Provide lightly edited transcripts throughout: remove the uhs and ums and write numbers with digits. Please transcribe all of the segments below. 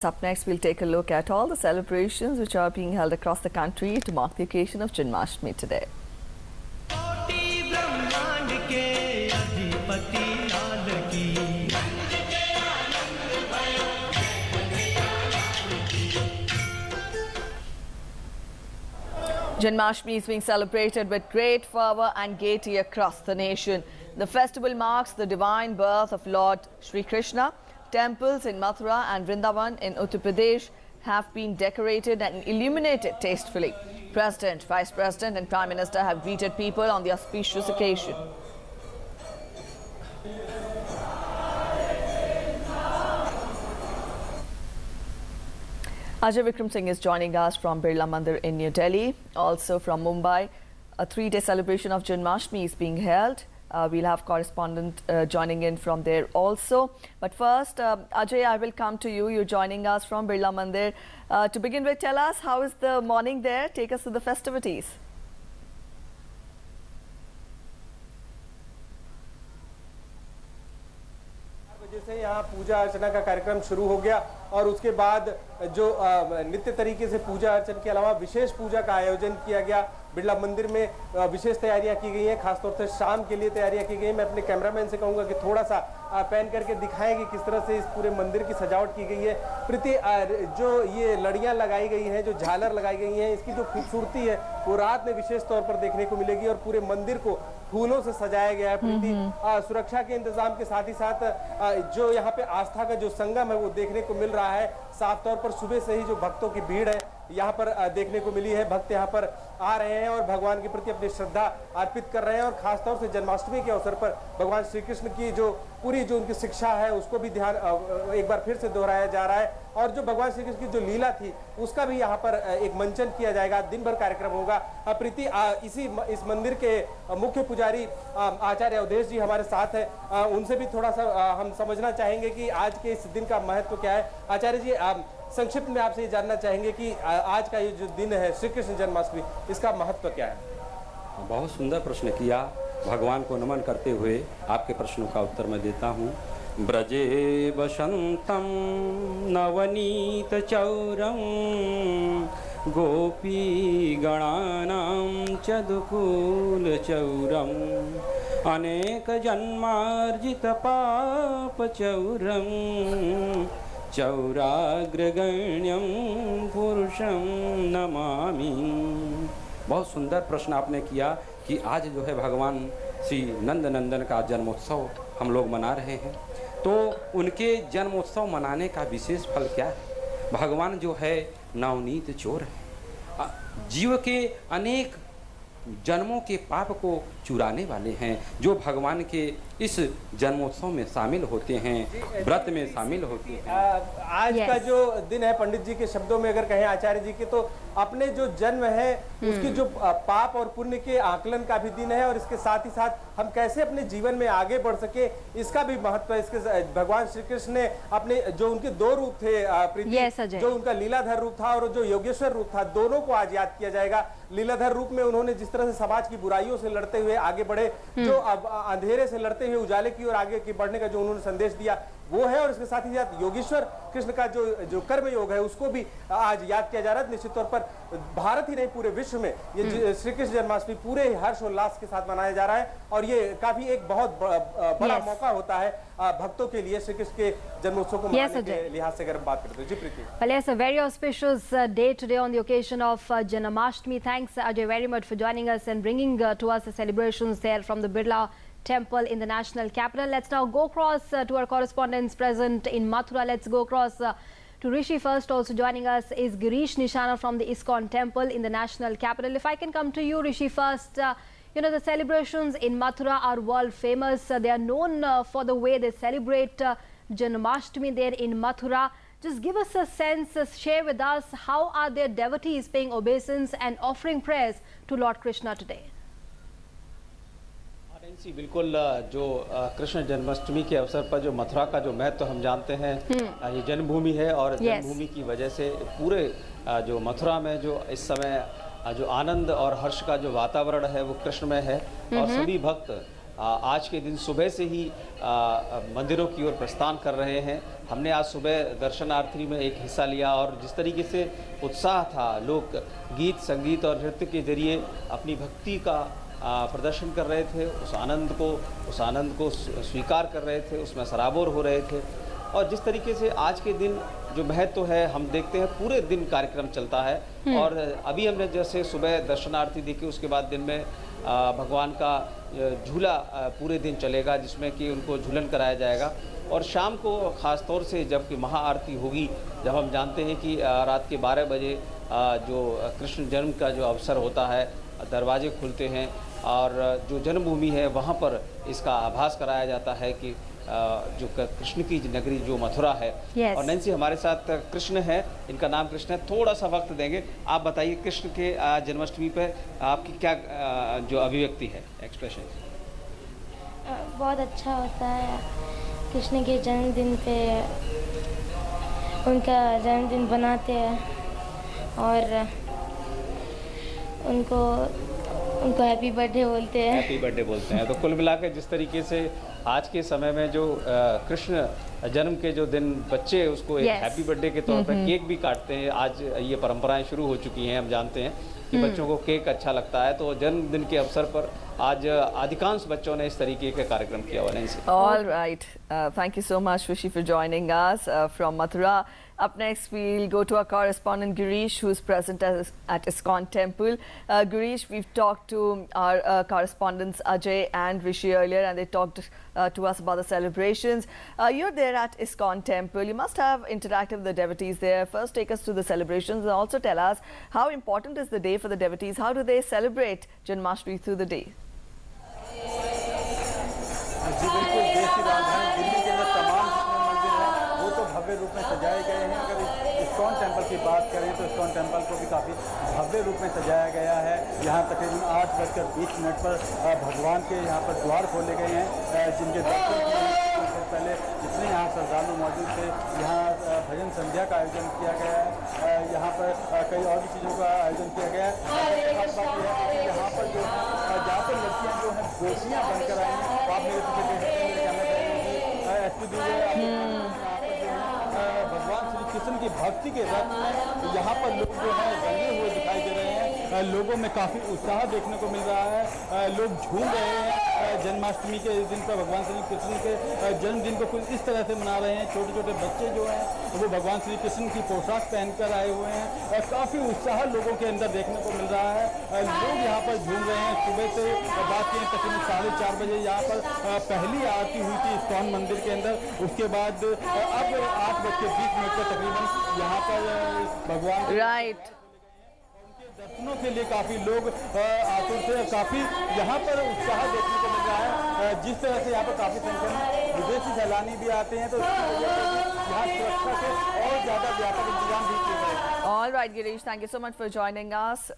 Up next, we'll take a look at all the celebrations which are being held across the country to mark the occasion of Janmashtami today. Janmashtami is being celebrated with great fervour and gaiety across the nation. The festival marks the divine birth of Lord Shri Krishna. Temples in Mathura and Vrindavan in Uttar Pradesh have been decorated and illuminated tastefully. President, Vice President and Prime Minister have greeted people on the auspicious occasion. Ajay Vikram Singh is joining us from Birla Mandir in New Delhi. Also from Mumbai, a three-day celebration of Janmashtami is being held. We'll have correspondent joining in from there also. But first, Ajay, I will come to you. You're joining us from Birla Mandir. To begin with, tell us, how is the morning there? Take us to the festivities. से यहाँ पूजा अर्चना का कार्यक्रम शुरू हो गया और उसके बाद जो नित्य तरीके से पूजा अर्चना के अलावा विशेष पूजा का आयोजन किया गया। बिरला मंदिर में विशेष तैयारियां की गई हैं, खासतौर से शाम के लिए तैयारियां की गई। मैं अपने कैमरामैन से कहूंगा कि थोड़ा सा पैन करके दिखाएं कि किस तरह से इस पूरे मंदिर की सजावट की गई है। प्रीति, जो ये लड़ियां लगाई गई हैं, जो झालर लगाई गई हैं, इसकी जो खूबसूरती है वो रात में विशेष तौर पर देखने को मिलेगी और पूरे मंदिर को फूलों से सजाया गया है। प्रीति, सुरक्षा के इंतजाम के साथ ही साथ जो यहाँ पे आस्था का जो संगम है वो देखने को मिल रहा है। साफ तौर पर सुबह से ही जो भक्तों की भीड़ है यहाँ पर देखने को मिली है। भक्त यहाँ पर आ रहे हैं और भगवान के प्रति अपनी श्रद्धा अर्पित कर रहे हैं और खासतौर से जन्माष्टमी के अवसर पर भगवान श्री कृष्ण की जो पूरी जो उनकी शिक्षा है उसको भी ध्यान एक बार फिर से दोहराया जा रहा है और जो भगवान श्री कृष्ण की जो लीला थी उसका भी यहाँ पर एक मंचन किया जाएगा। दिन भर कार्यक्रम होगा। प्रीति, इस मंदिर के मुख्य पुजारी आचार्य अवधेश जी हमारे साथ है, उनसे भी थोड़ा सा हम समझना चाहेंगे कि आज के इस दिन का महत्व क्या है। आचार्य जी, संक्षिप्त में आपसे ये जानना चाहेंगे कि आज का ये जो दिन है श्री कृष्ण जन्माष्टमी, इसका महत्व क्या है? बहुत सुंदर प्रश्न किया। भगवान को नमन करते हुए आपके प्रश्नों का उत्तर मैं देता हूँ। ब्रजे वसंतम नवनीत चौरम गोपी गणानां चदुकूल चौरम अनेक जन्मार्जित पाप चौरम चौराग्रगण्यं पुरुषं नमामि। बहुत सुंदर प्रश्न आपने किया कि आज जो है भगवान श्री नंद नंदन का जन्मोत्सव हम लोग मना रहे हैं, तो उनके जन्मोत्सव मनाने का विशेष फल क्या है? भगवान जो है नवनीत चोर है, जीव के अनेक जन्मों के पाप को चुराने वाले हैं, जो भगवान के इस जन्मोत्सव में शामिल होते हैं, व्रत में शामिल होते हैं। आज का जो दिन है, पंडित जी के शब्दों में अगर कहें आचार्य जी के, तो अपने जो जन्म है उसकी जो पाप और पुण्य के आकलन का भी दिन है और इसके साथ ही साथ हम कैसे अपने जीवन में आगे बढ़ सके इसका भी महत्व है। इसके भगवान श्री कृष्ण ने अपने जो उनके दो रूप थे प्रीति, जो उनका लीलाधर रूप था और जो योगेश्वर रूप था, दोनों को आज याद किया जाएगा। लीलाधर रूप में उन्होंने जिस तरह से समाज की बुराइयों से लड़ते हुए आगे बढ़े, जो अब अंधेरे से लड़ते हुए उजाले की ओर आगे की बढ़ने का जो उन्होंने संदेश दिया वो है, और इसके साथ ही साथ योगेश्वर कृष्ण का जो कर्म योग है उसको भी आज याद किया जा रहा है। निश्चित तौर पर भारत ही नहीं पूरे विश्व में ये श्री कृष्ण जन्माष्टमी पूरे हर्षोल्लास के साथ मनाया जा रहा है और ये काफी एक बहुत बड़ा मौका होता है भक्तों के लिए श्री कृष्ण के जन्मोत्सव को मनाने के लिहाज से अगर हम बात करते हैं। जी प्रीति। Well, yes, a very auspicious day today on the occasion of Janmashtami. Thanks, Ajay, very much for joining us and bringing to us the celebrations there from the Birla Temple in the national capital. Let's now go across to our correspondents present in Mathura. Let's go across to Rishi first. Also joining us is Girish Nishana from the ISKCON Temple in the national capital. If I can come to you, Rishi, first. You know, the celebrations in Mathura are world famous. They are known for the way they celebrate Janmashtami there in Mathura. Just give us a sense, share with us, how are their devotees paying obeisance and offering prayers to Lord Krishna today? जी बिल्कुल, जो कृष्ण जन्माष्टमी के अवसर पर जो मथुरा का जो महत्व हम जानते हैं, ये जन्मभूमि है और जन्मभूमि की वजह से पूरे जो मथुरा में जो इस समय जो आनंद और हर्ष का जो वातावरण है वो कृष्णमय है और सभी भक्त आज के दिन सुबह से ही मंदिरों की ओर प्रस्थान कर रहे हैं। हमने आज सुबह दर्शनार्थी में एक हिस्सा लिया और जिस तरीके से उत्साह था, लोग गीत संगीत और नृत्य के जरिए अपनी भक्ति का प्रदर्शन कर रहे थे, उस आनंद को स्वीकार कर रहे थे, उसमें सराबोर हो रहे थे। और जिस तरीके से आज के दिन जो महत्व है, हम देखते हैं पूरे दिन कार्यक्रम चलता है। और अभी हमने जैसे सुबह दर्शनार्थी देखे, उसके बाद दिन में भगवान का झूला पूरे दिन चलेगा, जिसमें कि उनको झूलन कराया जाएगा। और शाम को ख़ास तौर से जबकि महाआरती होगी, जब हम जानते हैं कि रात के 12 बजे जो कृष्ण जन्म का जो अवसर होता है, दरवाजे खुलते हैं और जो जन्मभूमि है वहाँ पर इसका आभास कराया जाता है कि जो कृष्ण की नगरी जो मथुरा है। Yes. और नैन्सी हमारे साथ कृष्ण है, इनका नाम कृष्ण है। थोड़ा सा वक्त देंगे, आप बताइए कृष्ण के जन्माष्टमी पे आपकी क्या जो अभिव्यक्ति है, एक्सप्रेशन? बहुत अच्छा होता है। कृष्ण के जन्मदिन पे उनका जन्मदिन बनाते हैं और उनको हैप्पी बर्थडे बोलते हैं। हैप्पी बर्थडे बोलते हैं। तो कुल मिलाकर जिस तरीके से आज के समय में जो कृष्ण जन्म के जो दिन बच्चे उसको एक Yes. हैप्पी बर्थडे के तौर पर केक भी काटते हैं। आज ये परंपराएं शुरू हो चुकी हैं। हम जानते हैं कि बच्चों को केक अच्छा लगता है, तो जन्मदिन के अवसर पर आज अधिकांश बच्चों ने इस तरीके का कार्यक्रम किया हुआ। नहीं? All right. Thank you so much, Rishi, for joining us from Mathura. Up next, we'll go to our correspondent Girish, who's present at ISKCON Temple. Girish, we've talked to our correspondents Ajay and Rishi earlier, and they talked to us about the celebrations. You're there at ISKCON Temple. You must have interacted with the devotees there. First, take us through the celebrations and also tell us how important is the day for the devotees. How do they celebrate Janmashtami through the day? जी बिल्कुल, देश की राजधानी दिल्ली के अंदर तमाम जितने मंदिर हैं वो तो भव्य रूप में सजाए गए हैं। अगर ISKCON टेम्पल की बात करें तो ISKCON टेम्पल को भी काफ़ी भव्य रूप में सजाया गया है। यहाँ तकरीबन 8:20 पर भगवान के यहाँ पर द्वार खोले गए हैं, जिनके दर्शन से पहले जितने यहाँ श्रद्धालु मौजूद थे, यहाँ भजन संध्या का आयोजन किया गया है। यहाँ पर कई और भी चीज़ों का आयोजन किया गया है। खास बात यह है कि यहाँ पर जो जहाँ पर लड़कियाँ जो हैं गोपियाँ बनकर आई हैं, आप मेरे पीछे देख सकते हैं, कहना चाहिए भगवान श्री कृष्ण की भक्ति के रथ में यहाँ पर लोग जो है रंगे हुए दिखाई दे रहे हैं। लोगों में काफ़ी उत्साह देखने को मिल रहा है। लोग झूम रहे हैं। जन्माष्टमी के दिन पर भगवान श्री कृष्ण के जन्मदिन को कुछ इस तरह से मना रहे हैं। छोटे छोटे बच्चे जो हैं वो भगवान श्री कृष्ण की पोशाक पहनकर आए हुए हैं। काफ़ी उत्साह लोगों के अंदर देखने को मिल रहा है। लोग यहाँ पर झूम रहे हैं। सुबह से बात करें तकरीबन 4:30 बजे यहाँ पर पहली आरती हुई थी ISKCON मंदिर के अंदर। उसके बाद अब 8:20 पर तकरीबन यहाँ पर भगवान Right. दर्शनों के लिए काफ़ी लोग आतुर थे। काफ़ी यहाँ पर उत्साह देखने को मिल रहा है। जिस तरह से यहाँ पर काफ़ी संख्या में विदेशी सैलानी भी आते हैं, तो इसकी वजह से भी यहाँ सुरक्षा के और ज़्यादा व्यापक इंतजाम भी किए गए हैं। All right, Girish, thank you so much for joining us.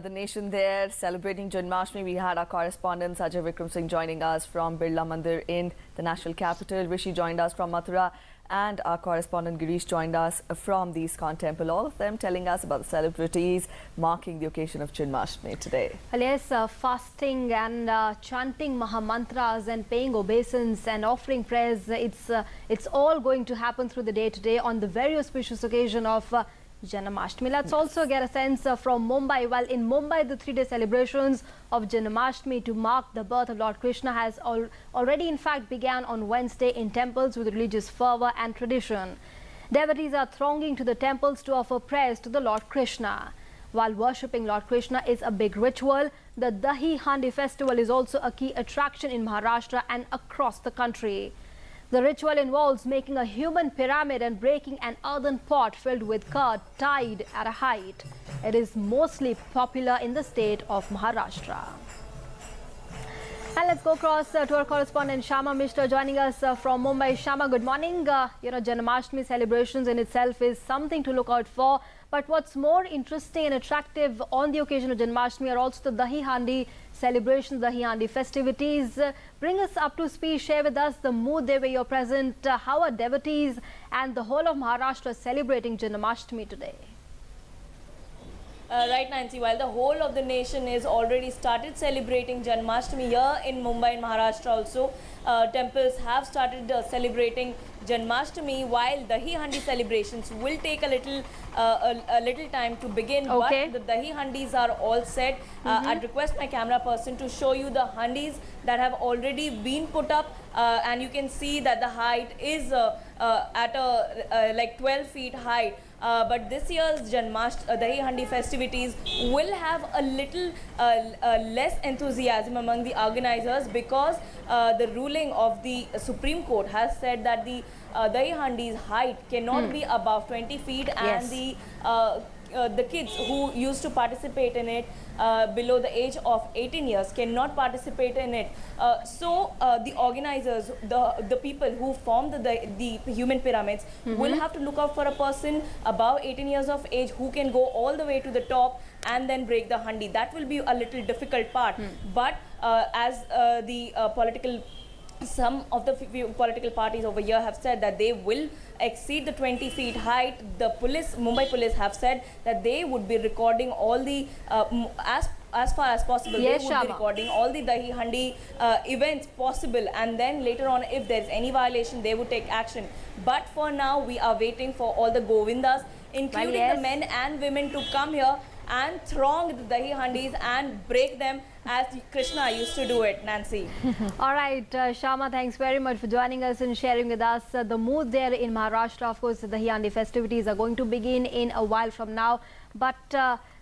The nation there celebrating Janmashtami. We had our correspondent Ajay Vikram Singh joining us from Birla Mandir in the national capital. Rishi joined us from Mathura, and our correspondent Girish joined us from the ISKCON Temple. All of them telling us about the celebrities marking the occasion of Janmashtami today. Well, yes, fasting and chanting Mahamantras and paying obeisance and offering prayers, it's all going to happen through the day today on the very auspicious occasion of Janmashtami. Let's also get a sense from Mumbai. Well, in Mumbai, the 3-day celebrations of Janmashtami to mark the birth of Lord Krishna has already in fact began on Wednesday in temples with religious fervor and tradition. Devotees are thronging to the temples to offer prayers to the Lord Krishna. While worshipping Lord Krishna is a big ritual, the Dahi Handi festival is also a key attraction in Maharashtra and across the country. The ritual involves making a human pyramid and breaking an earthen pot filled with curd tied at a height. It is mostly popular in the state of Maharashtra. And let's go across to our correspondent Shama Mishra joining us from Mumbai. Shama, good morning. Janmashtami celebrations in itself is something to look out for. But what's more interesting and attractive on the occasion of Janmashtami are also the Dahi Handi celebrations, Dahi Handi festivities. Bring us up to speed, share with us the mood there where you're present. How are devotees and the whole of Maharashtra celebrating Janmashtami today? right, Nancy, while the whole of the nation is already started celebrating Janmashtami, here in Mumbai and Maharashtra also, temples have started celebrating Janmashtami, while Dahi Handi celebrations will take a little time to begin. Okay. But the Dahi Handis are all set. I'd request my camera person to show you the Handis that have already been put up, and you can see that the height is at like 12 feet height. But this year's Dahi Handi festivities will have a little less enthusiasm among the organizers, because the ruling of the Supreme Court has said that the Dahi Handi's height cannot be above 20 feet, and the kids who used to participate in it below the age of 18 years cannot participate in it. So the organizers, the people who form the human pyramids will have to look out for a person above 18 years of age who can go all the way to the top and then break the handi. That will be a little difficult part. But as some of the political parties over here have said that they will exceed the 20 feet height. The Mumbai police have said that they would be recording all the as far as possible. Yes, they would be recording all the Dahi Handi events possible, and then later on, if there's any violation, they would take action. But for now, we are waiting for all the Govindas, including the men and women, to come here and throng the Dahi Handis and break them as Krishna used to do it, Nancy. All right, Shama, thanks very much for joining us and sharing with us the mood there in Maharashtra. Of course, the Dahi Handi festivities are going to begin in a while from now. But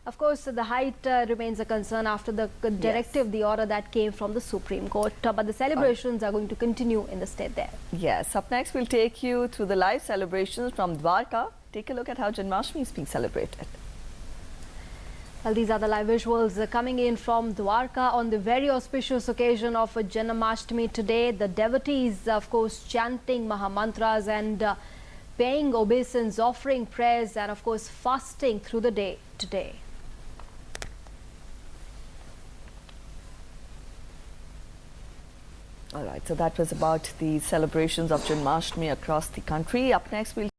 of course, the height remains a concern after the directive, the order that came from the Supreme Court. But the celebrations are going to continue in the state there. Yes, up next we'll take you through the live celebrations from Dwarka. Take a look at how Janmashtami is being celebrated. Well, these are the live visuals coming in from Dwarka on the very auspicious occasion of Janmashtami today. The devotees, of course, chanting Mahamantras and paying obeisance, offering prayers, and of course fasting through the day today. All right, so that was about the celebrations of Janmashtami across the country. Up next, we'll